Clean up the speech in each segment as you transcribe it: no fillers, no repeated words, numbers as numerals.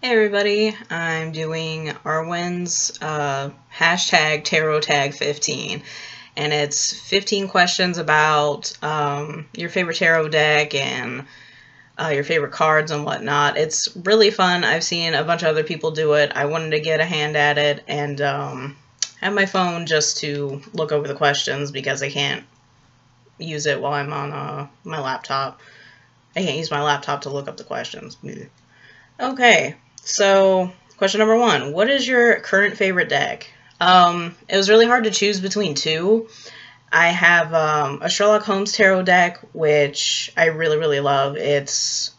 Hey everybody, I'm doing Arwen's hashtag Tarot Tag 15, and it's 15 questions about your favorite tarot deck and your favorite cards and whatnot. It's really fun. I've seen a bunch of other people do it. I wanted to get a hand at it and have my phone just to look over the questions because I can't use it while I'm on my laptop. I can't use my laptop to look up the questions. Okay. So, question number 1. What is your current favorite deck? It was really hard to choose between two. I have a Sherlock Holmes tarot deck, which I really love. It's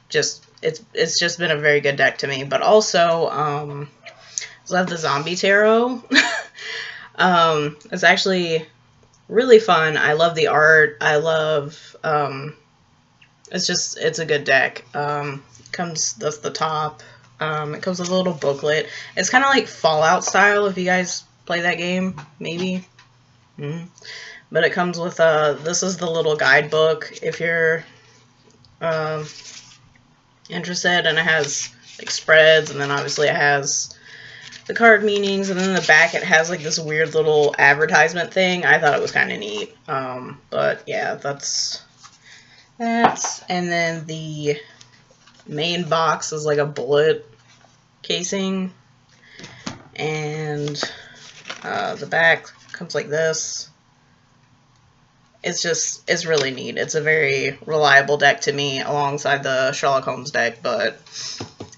just been a very good deck to me. But also, I love the zombie tarot. It's actually really fun. I love the art. I love, it's a good deck. That's the top. It comes with a little booklet. It's kind of like Fallout style, if you guys play that game, maybe. But it comes with, this is the little guidebook, if you're interested, and it has, like, spreads, and then obviously it has the card meanings, and then in the back it has, like, this weird little advertisement thing. I thought it was kind of neat. But, yeah, that's, and then the main box is like a bullet casing, and the back comes like this. It's really neat. It's a very reliable deck to me alongside the Sherlock Holmes deck, but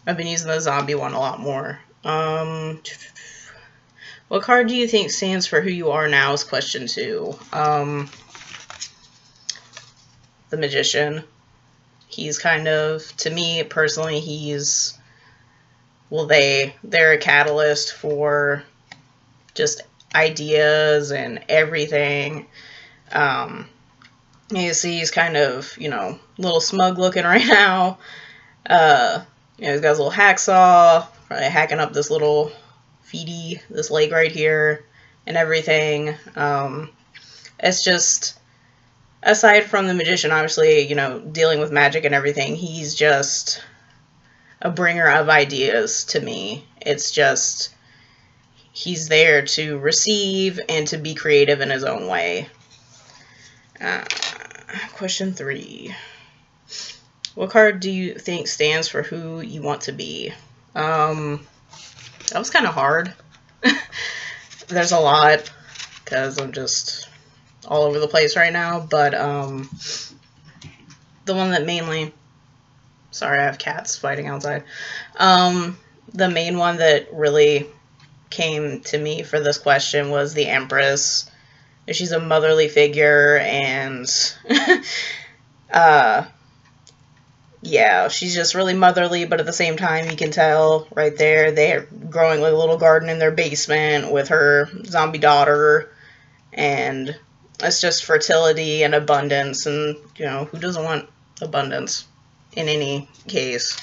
I've been using the zombie one a lot more. What card do you think stands for who you are now is question 2. The Magician. He's kind of, to me personally, he's, well, they're a catalyst for just ideas and everything. You see he's kind of, a little smug looking right now. He's got his little hacksaw, probably hacking up this little feety, this leg right here, and everything. It's just, aside from the Magician, obviously, dealing with magic and everything, he's just a bringer of ideas to me. It's just, he's there to receive and to be creative in his own way. Question 3. What card do you think stands for who you want to be? That was kind of hard. There's a lot, because I'm just all over the place right now, but the one that mainly, sorry, I have cats fighting outside. The main one that really came to me for this question was the Empress. She's a motherly figure, and yeah, she's just really motherly, but at the same time, you can tell right there, they're growing like a little garden in their basement with her zombie daughter, and it's just fertility and abundance, and, who doesn't want abundance in any case?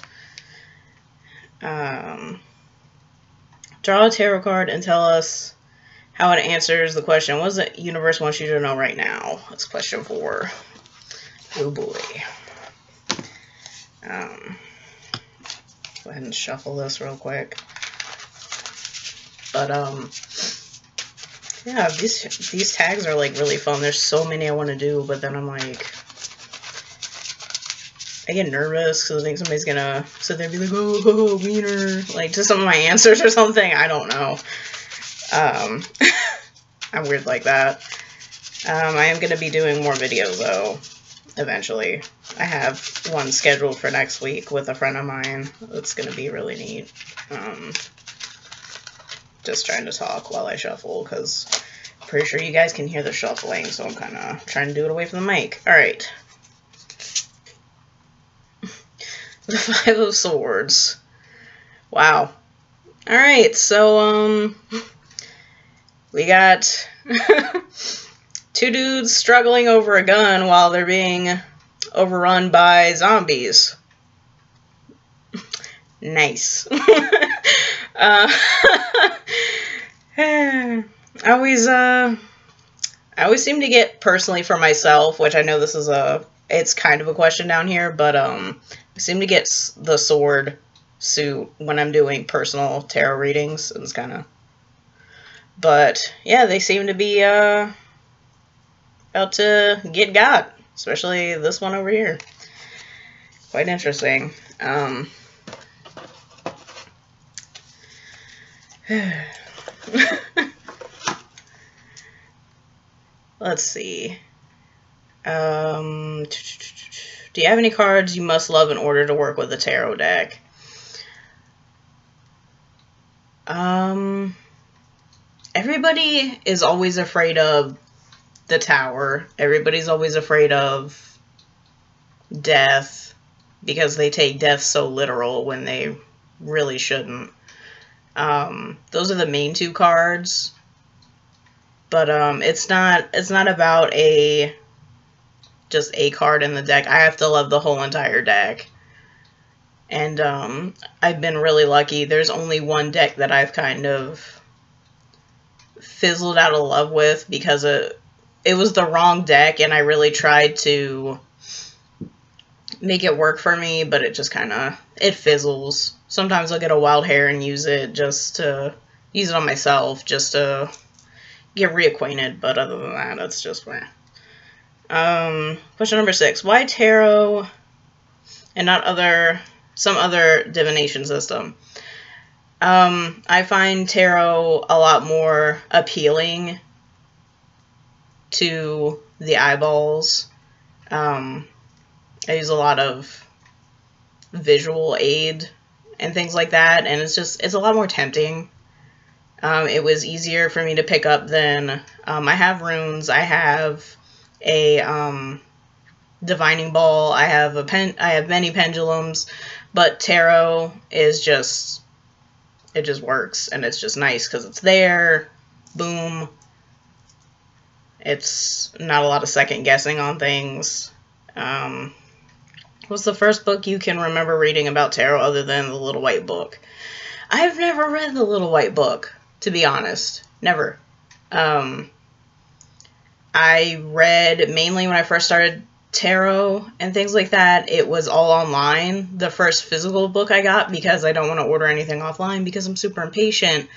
Draw a tarot card and tell us how it answers the question. What does the universe want you to know right now? That's question 4. Oh boy. Go ahead and shuffle this real quick. But, yeah, these tags are, like, really fun. There's so many I want to do, but then I'm like, I get nervous because I think somebody's gonna sit there and be like, oh, wiener, like, to some of my answers or something. I don't know. I'm weird like that. I am gonna be doing more videos, though, eventually. I have one scheduled for next week with a friend of mine. It's gonna be really neat. Just trying to talk while I shuffle, because I'm pretty sure you guys can hear the shuffling, so I'm kind of trying to do it away from the mic. Alright. The 5 of Swords. Wow. Alright, so, we got 2 dudes struggling over a gun while they're being overrun by zombies. Nice. I always seem to get, personally for myself, which I know this is it's kind of a question down here, but I seem to get the sword suit when I'm doing personal tarot readings. It's kind of... But, yeah, they seem to be about to get got. Especially this one over here. Quite interesting. Let's see. Do you have any cards you must love in order to work with a tarot deck? Everybody is always afraid of the Tower. Everybody's always afraid of death because they take death so literal when they really shouldn't. Those are the main two cards. But it's not about just a card in the deck. I have to love the whole entire deck. And I've been really lucky. There's only one deck that I've kind of fizzled out of love with because it was the wrong deck, and I really tried to make it work for me, but it just kind of, it fizzles. Sometimes I'll get a wild hair and use it on myself, just to get reacquainted, but other than that, it's just meh. Question number 6. Why tarot and not some other divination system? I find tarot a lot more appealing to the eyeballs. I use a lot of visual aid and things like that, and it's a lot more tempting. It was easier for me to pick up than, I have runes, I have a, divining ball, I have many pendulums, but tarot is just, it just works, and it's just nice, because it's there, boom, it's not a lot of second guessing on things. What's the first book you can remember reading about tarot other than The Little White Book? I've never read The Little White Book, to be honest. Never. I read mainly when I first started tarot and things like that. It was all online. The first physical book I got, because I don't want to order anything offline because I'm super impatient,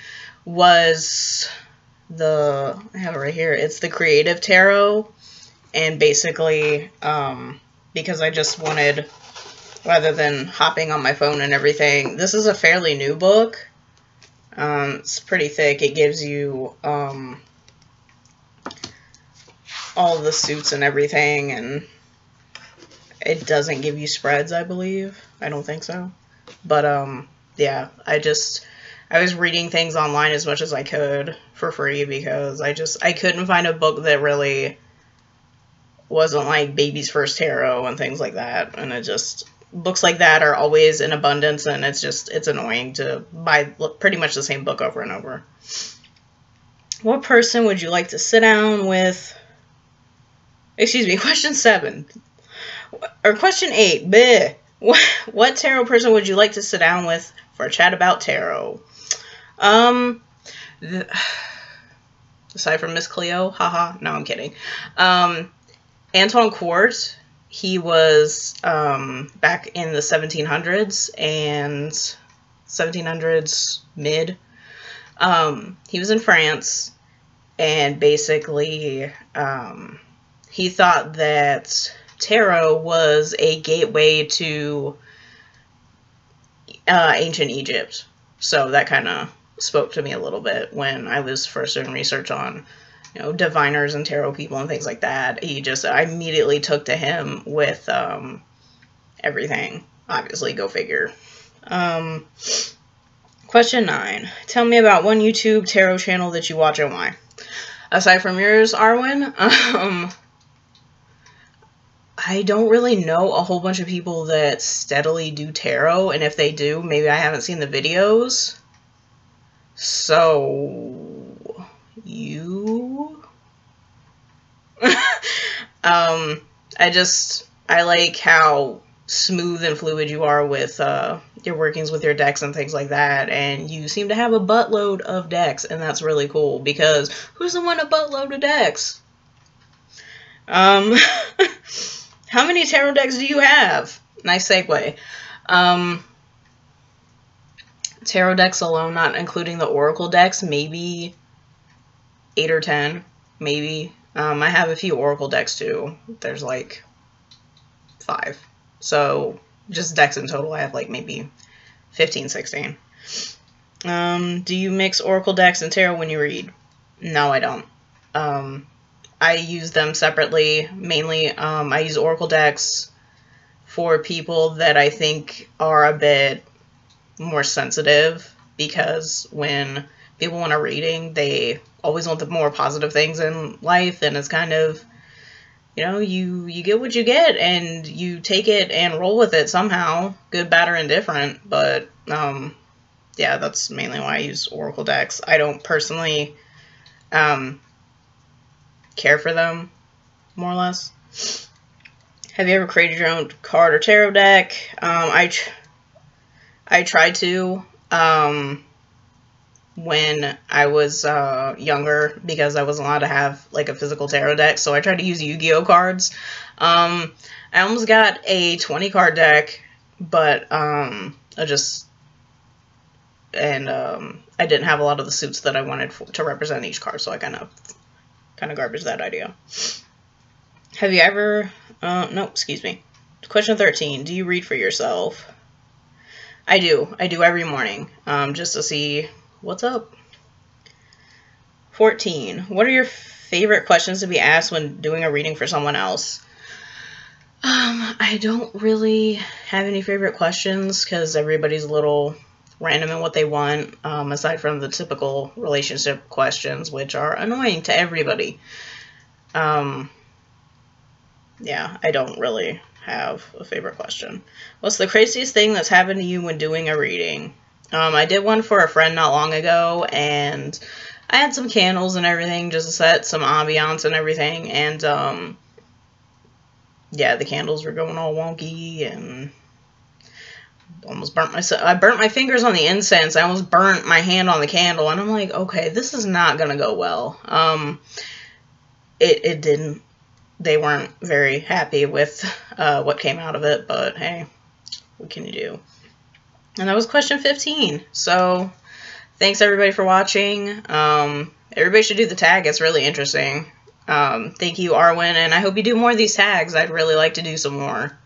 was I have it right here. It's the Creative Tarot. And basically, because I just wanted, rather than hopping on my phone and everything, this is a fairly new book. It's pretty thick. It gives you all the suits and everything, and it doesn't give you spreads, I believe. I don't think so. But yeah, I was reading things online as much as I could for free because I couldn't find a book that really wasn't like Baby's First Tarot and things like that. And books like that are always in abundance, and it's annoying to buy pretty much the same book over and over. What person would you like to sit down with? Excuse me, question 7. Or question 8. Bleh. What tarot person would you like to sit down with for a chat about tarot? Aside from Miss Cleo, haha, no, I'm kidding. Antoine Court, he was back in the 1700s and 1700s mid. He was in France, and basically he thought that tarot was a gateway to ancient Egypt. So that kind of spoke to me a little bit when I was first doing research on, diviners and tarot people and things like that. I immediately took to him with everything. Obviously, go figure. Question 9. Tell me about one YouTube tarot channel that you watch and why. Aside from yours, Arwen, I don't really know a whole bunch of people that steadily do tarot, and if they do, maybe I haven't seen the videos. So, you? I like how smooth and fluid you are with your workings with your decks and things like that, and you seem to have a buttload of decks, and that's really cool, because who's the one a buttload of decks? How many tarot decks do you have? Nice segue. tarot decks alone, not including the oracle decks, maybe 8 or 10, maybe. I have a few oracle decks too. There's like 5. So just decks in total, I have like maybe 15, 16. Do you mix oracle decks and tarot when you read? No, I don't. I use them separately. Mainly, I use oracle decks for people that I think are a bit more sensitive, because when people want a reading, they always want the more positive things in life, and it's kind of, you know, you get what you get, and you take it and roll with it somehow, good, bad, or indifferent. But, yeah, that's mainly why I use oracle decks. I don't personally care for them, more or less. Have you ever created your own card or tarot deck? I tried to when I was younger, because I wasn't allowed to have like a physical tarot deck, so I tried to use Yu-Gi-Oh cards. I almost got a 20 card deck, but I didn't have a lot of the suits that I wanted to represent each card, so I kind of garbaged that idea. Have you ever, no, excuse me. Question 13, do you read for yourself? I do every morning, just to see what's up. 14, what are your favorite questions to be asked when doing a reading for someone else? I don't really have any favorite questions, because everybody's a little random in what they want, aside from the typical relationship questions, which are annoying to everybody. Yeah, I don't really have a favorite question. What's the craziest thing that's happened to you when doing a reading? I did one for a friend not long ago, and I had some candles and everything just to set some ambiance and everything, and yeah, the candles were going all wonky, and almost burnt myself. I burnt my fingers on the incense. I almost burnt my hand on the candle, and I'm like, okay, this is not gonna go well. It didn't. They weren't very happy with what came out of it, but hey, what can you do? And that was question 15. So thanks everybody for watching. Everybody should do the tag. It's really interesting. Thank you, Arwen, and I hope you do more of these tags. I'd really like to do some more.